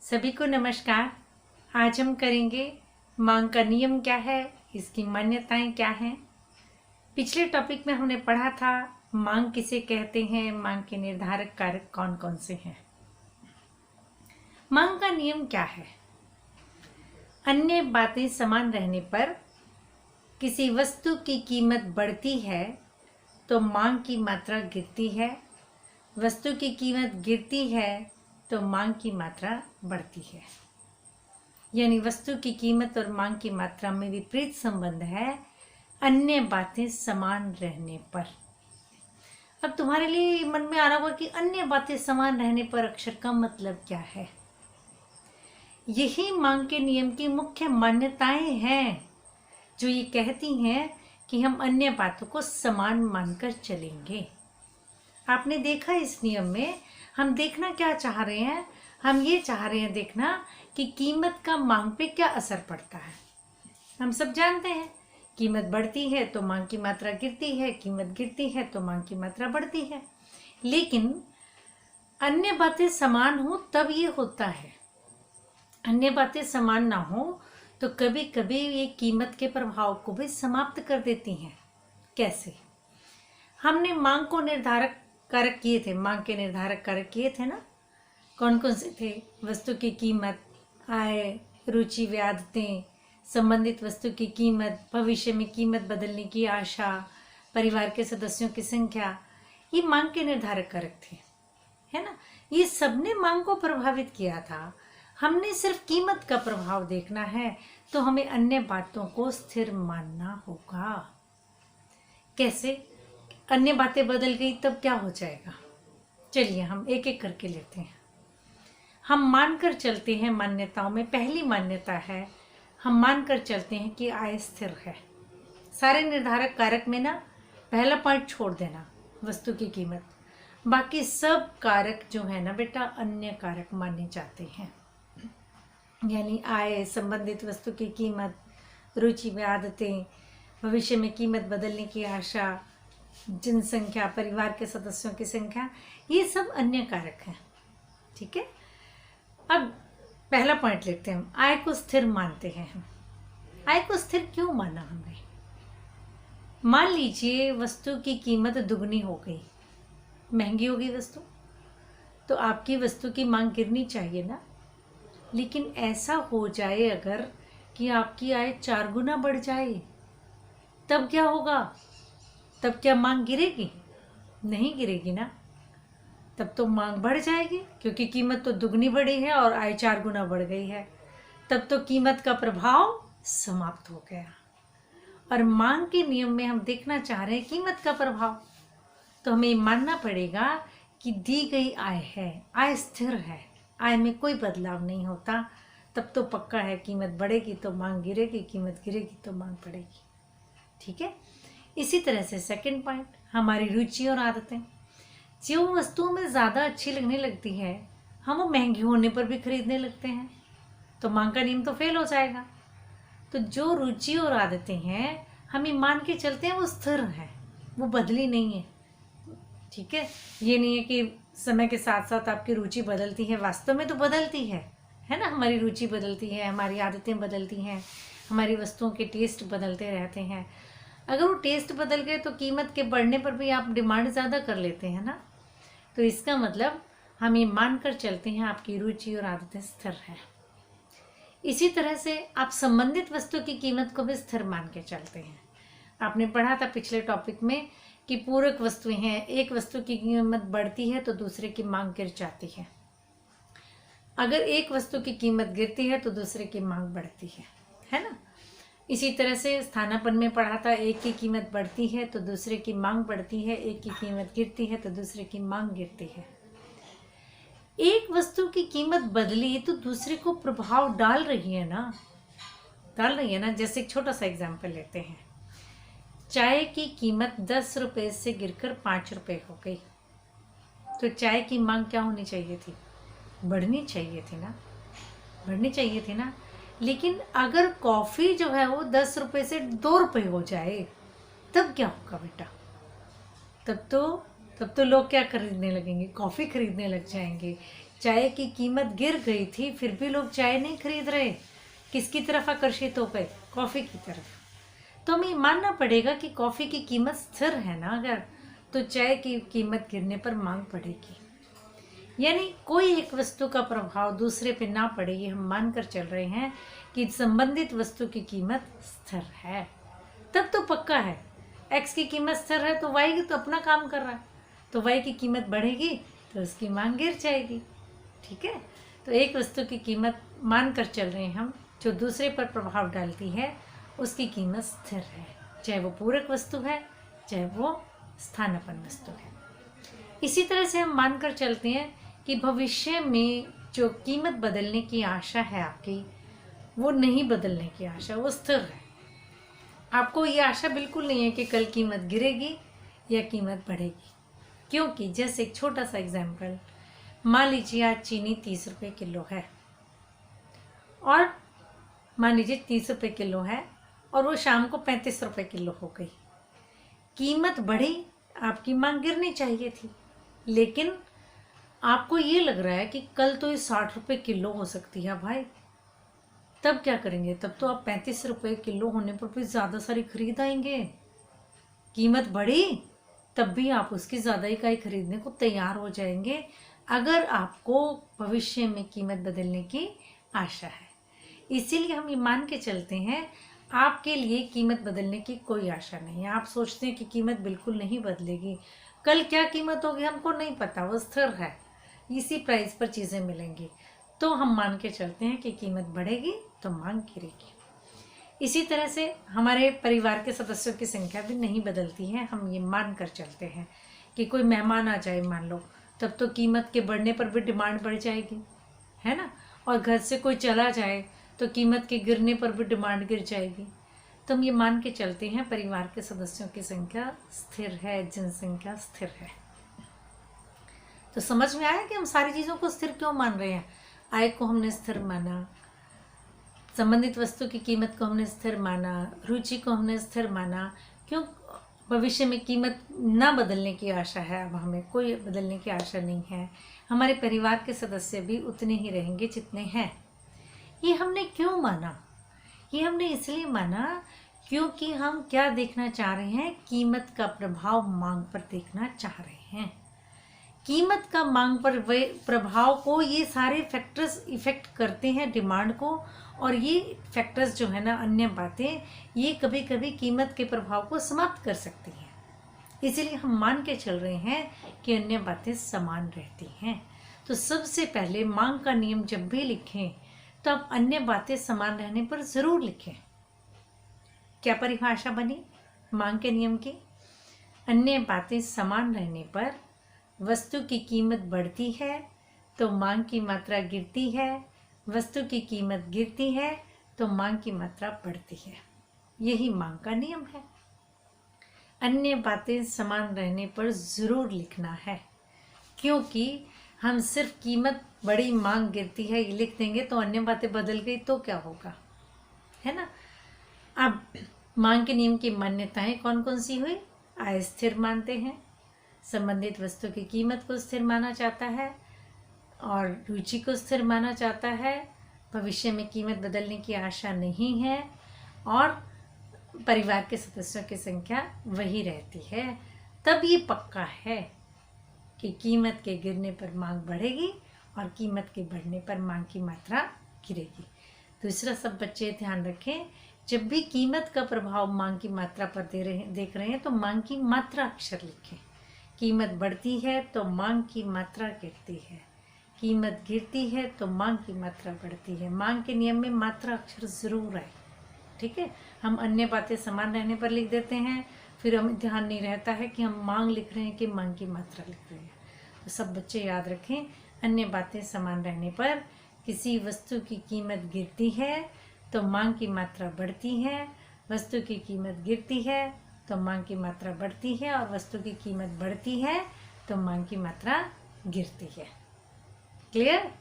सभी को नमस्कार। आज हम करेंगे मांग का नियम क्या है, इसकी मान्यताएं क्या हैं। पिछले टॉपिक में हमने पढ़ा था मांग किसे कहते हैं, मांग के निर्धारक कारक कौन कौन से हैं। मांग का नियम क्या है? अन्य बातें समान रहने पर किसी वस्तु की कीमत बढ़ती है तो मांग की मात्रा गिरती है, वस्तु की कीमत गिरती है तो मांग की मात्रा बढ़ती है। यानी वस्तु की कीमत और मांग की मात्रा में विपरीत संबंध है अन्य बातें समान रहने पर। अब तुम्हारे लिए मन में आ रहा होगा कि अन्य बातें समान रहने पर अक्षर का मतलब क्या है। यही मांग के नियम की मुख्य मान्यताएं हैं जो ये कहती हैं कि हम अन्य बातों को समान मानकर चलेंगे। आपने देखा इस नियम में हम देखना क्या चाह रहे हैं, हम ये चाह रहे हैं देखना कि कीमत का मांग पे क्या असर पड़ता है। हम सब जानते हैं कीमत बढ़ती है तो मांग की मात्रा गिरती है, कीमत गिरती है तो मांग की मात्रा बढ़ती है। लेकिन अन्य बातें समान हो तब ये होता है, अन्य बातें समान ना हो तो कभी कभी ये कीमत के प्रभाव को भी समाप्त कर देती हैं। कैसे? हमने मांग को निर्धारक कारक किए थे, मांग के निर्धारक कारक किए थे ना। कौन कौन से थे? वस्तु की कीमत, आय, रुचि व आदतें, संबंधित वस्तु की कीमत, भविष्य में कीमत बदलने की आशा, परिवार के सदस्यों की संख्या। ये मांग के निर्धारक कारक थे, है ना। ये सबने मांग को प्रभावित किया था। हमने सिर्फ कीमत का प्रभाव देखना है तो हमें अन्य बातों को स्थिर मानना होगा। कैसे? अन्य बातें बदल गई तब क्या हो जाएगा? चलिए हम एक एक करके लेते हैं। हम मानकर चलते हैं मान्यताओं में, पहली मान्यता है हम मानकर चलते हैं कि आय स्थिर है। सारे निर्धारक कारक में ना पहला पॉइंट छोड़ देना, वस्तु की कीमत। बाकी सब कारक जो है ना बेटा अन्य कारक माने जाते हैं। यानी आय, संबंधित वस्तु की कीमत, रुचि व आदतें, भविष्य में कीमत बदलने की आशा, जनसंख्या, परिवार के सदस्यों की संख्या, ये सब अन्य कारक हैं। ठीक है। अब पहला पॉइंट लेते हैं, आय को स्थिर मानते हैं हम। आय को स्थिर क्यों माना हमने? मान लीजिए वस्तु की कीमत दुगनी हो गई, महंगी हो गई वस्तु, तो आपकी वस्तु की मांग गिरनी चाहिए ना। लेकिन ऐसा हो जाए अगर कि आपकी आय 4 गुना बढ़ जाए, तब क्या होगा? तब क्या मांग गिरेगी? नहीं गिरेगी ना। तब तो मांग बढ़ जाएगी क्योंकि कीमत तो दुगनी बढ़ी है और आय 4 गुना बढ़ गई है। तब तो कीमत का प्रभाव समाप्त हो गया। और मांग के नियम में हम देखना चाह रहे हैं कीमत का प्रभाव, तो हमें मानना पड़ेगा कि दी गई आय है, आय स्थिर है, आय में कोई बदलाव नहीं होता। तब तो पक्का है कीमत बढ़ेगी तो मांग गिरेगी, कीमत गिरेगी तो मांग बढ़ेगी। ठीक है। इसी तरह से सेकंड पॉइंट, हमारी रुचि और आदतें। जो वस्तुओं में ज़्यादा अच्छी लगने लगती है हम वो महंगी होने पर भी खरीदने लगते हैं, तो मांग का नियम तो फेल हो जाएगा। तो जो रुचि और आदतें हैं हम ये मान के चलते हैं वो स्थिर है, वो बदली नहीं है। ठीक है। ये नहीं है कि समय के साथ साथ आपकी रुचि बदलती है, वास्तव में तो बदलती है ना। हमारी रुचि बदलती है, हमारी आदतें बदलती हैं, हमारी वस्तुओं के टेस्ट बदलते रहते हैं। अगर वो टेस्ट बदल गए तो कीमत के बढ़ने पर भी आप डिमांड ज़्यादा कर लेते हैं ना। तो इसका मतलब हम ये मानकर चलते हैं आपकी रुचि और आदतें स्थिर हैं। इसी तरह से आप संबंधित वस्तु की कीमत को भी स्थिर मान के चलते हैं। आपने पढ़ा था पिछले टॉपिक में कि पूरक वस्तुएं हैं, एक वस्तु की कीमत बढ़ती है तो दूसरे की मांग गिर जाती है। अगर एक वस्तु की कीमत गिरती है तो दूसरे की मांग बढ़ती है ना। इसी तरह से स्थानापन्न में पढ़ा था, एक की कीमत बढ़ती है तो दूसरे की मांग बढ़ती है, एक की कीमत गिरती है तो दूसरे की मांग गिरती है। एक वस्तु की कीमत बदली तो दूसरे को प्रभाव डाल रही है ना, जैसे एक छोटा सा एग्जाम्पल लेते हैं, चाय की कीमत 10 रुपये से गिरकर 5 रुपये हो गई, तो चाय की मांग क्या होनी चाहिए थी? बढ़नी चाहिए थी ना। लेकिन अगर कॉफ़ी जो है वो 10 रुपये से 2 रुपये हो जाए तब क्या होगा बेटा? तब तो लोग क्या खरीदने लगेंगे? कॉफ़ी खरीदने लग जाएंगे, चाय की कीमत गिर गई थी, फिर भी लोग चाय नहीं खरीद रहे। किसकी तरफ आकर्षित हो गए? कॉफ़ी की तरफ। तो हमें मानना पड़ेगा कि कॉफ़ी की कीमत स्थिर है ना अगर, तो चाय की कीमत गिरने पर मांग बढ़ेगी। यानी कोई एक वस्तु का प्रभाव दूसरे पे ना पड़े, ये हम मानकर चल रहे हैं कि संबंधित वस्तु की कीमत स्थिर है। तब तो पक्का है, एक्स की कीमत स्थिर है तो वाई तो अपना काम कर रहा है, तो वाई की कीमत बढ़ेगी तो उसकी मांग गिर जाएगी। ठीक है, तो एक वस्तु की कीमत मानकर चल रहे हैं हम, जो दूसरे पर प्रभाव डालती है उसकी कीमत स्थिर है, चाहे वो पूरक वस्तु है चाहे वो स्थानापन्न वस्तु है। इसी तरह से हम मानकर चलते हैं कि भविष्य में जो कीमत बदलने की आशा है आपकी, वो नहीं बदलने की आशा, वो स्थिर है। आपको ये आशा बिल्कुल नहीं है कि कल कीमत गिरेगी या कीमत बढ़ेगी, क्योंकि जैसे एक छोटा सा एग्जाम्पल, मान लीजिए आज चीनी 30 रुपये किलो है, और मान लीजिए 30 रुपये किलो है और वो शाम को 35 रुपये किलो हो गई। कीमत बढ़ी, आपकी मांग गिरनी चाहिए थी, लेकिन आपको ये लग रहा है कि कल तो ये 60 रुपये किलो हो सकती है भाई, तब क्या करेंगे? तब तो आप 35 रुपये किलो होने पर भी ज़्यादा सारी खरीद आएंगे। कीमत बढ़ी तब भी आप उसकी ज़्यादा इकाई खरीदने को तैयार हो जाएंगे, अगर आपको भविष्य में कीमत बदलने की आशा है। इसीलिए हम ये मान के चलते हैं आपके लिए कीमत बदलने की कोई आशा नहीं है। आप सोचते हैं कि कीमत बिल्कुल नहीं बदलेगी, कल क्या कीमत होगी हमको नहीं पता, वो स्थिर है, इसी प्राइस पर चीज़ें मिलेंगी, तो हम मान के चलते हैं कि कीमत बढ़ेगी तो मांग गिरेगी। इसी तरह से हमारे परिवार के सदस्यों की संख्या भी नहीं बदलती है। हम ये मान कर चलते हैं कि कोई मेहमान आ जाए मान लो, तब तो कीमत के बढ़ने पर भी डिमांड बढ़ जाएगी, है ना, और घर से कोई चला जाए तो कीमत के गिरने पर भी डिमांड गिर जाएगी। तो हम ये मान के चलते हैं परिवार के सदस्यों की संख्या स्थिर है, जनसंख्या स्थिर है। तो समझ में आया कि हम सारी चीज़ों को स्थिर क्यों मान रहे हैं। आय को हमने स्थिर माना, संबंधित वस्तु की कीमत को हमने स्थिर माना, रुचि को हमने स्थिर माना, क्यों? भविष्य में कीमत ना बदलने की आशा है, अब हमें कोई बदलने की आशा नहीं है। हमारे परिवार के सदस्य भी उतने ही रहेंगे जितने हैं। ये हमने क्यों माना? ये हमने इसलिए माना क्योंकि हम क्या देखना चाह रहे हैं, कीमत का प्रभाव मांग पर देखना चाह रहे हैं। कीमत का मांग पर प्रभाव को ये सारे फैक्टर्स इफेक्ट करते हैं डिमांड को, और ये फैक्टर्स जो है ना, अन्य बातें, ये कभी कभी कीमत के प्रभाव को समाप्त कर सकती हैं। इसीलिए हम मान के चल रहे हैं कि अन्य बातें समान रहती हैं। तो सबसे पहले मांग का नियम जब भी लिखें तो आप अन्य बातें समान रहने पर ज़रूर लिखें। क्या परिभाषा बनी मांग के नियम की? अन्य बातें समान रहने पर वस्तु की कीमत बढ़ती है तो मांग की मात्रा गिरती है, वस्तु की कीमत गिरती है तो मांग की मात्रा बढ़ती है। यही मांग का नियम है। अन्य बातें समान रहने पर ज़रूर लिखना है, क्योंकि हम सिर्फ कीमत बड़ी मांग गिरती है ये लिख देंगे तो अन्य बातें बदल गई तो क्या होगा, है ना। अब मांग के नियम की मान्यताएं कौन कौन सी हुई? आय स्थिर मानते हैं, संबंधित वस्तु की कीमत को स्थिर माना जाता है, और रुचि को स्थिर माना जाता है, भविष्य में कीमत बदलने की आशा नहीं है, और परिवार के सदस्यों की संख्या वही रहती है। तब ये पक्का है कि कीमत के गिरने पर मांग बढ़ेगी और कीमत के बढ़ने पर मांग की मात्रा गिरेगी। दूसरा सब बच्चे ध्यान रखें, जब भी कीमत का प्रभाव मांग की मात्रा पर देख रहे हैं तो मांग की मात्रा अक्षर लिखें। कीमत बढ़ती है तो मांग की मात्रा गिरती है, कीमत गिरती है तो मांग की मात्रा बढ़ती है। मांग के नियम में मात्रा अक्षर ज़रूर है, ठीक है। हम अन्य बातें समान रहने पर लिख देते हैं, फिर हमें ध्यान नहीं रहता है कि हम मांग लिख रहे हैं कि मांग की मात्रा लिख रहे हैं। तो सब बच्चे याद रखें, अन्य बातें समान रहने पर किसी वस्तु की कीमत गिरती है तो मांग की मात्रा बढ़ती है, वस्तु की कीमत गिरती है तो मांग की मात्रा बढ़ती है, और वस्तु की कीमत बढ़ती है तो मांग की मात्रा गिरती है। क्लियर?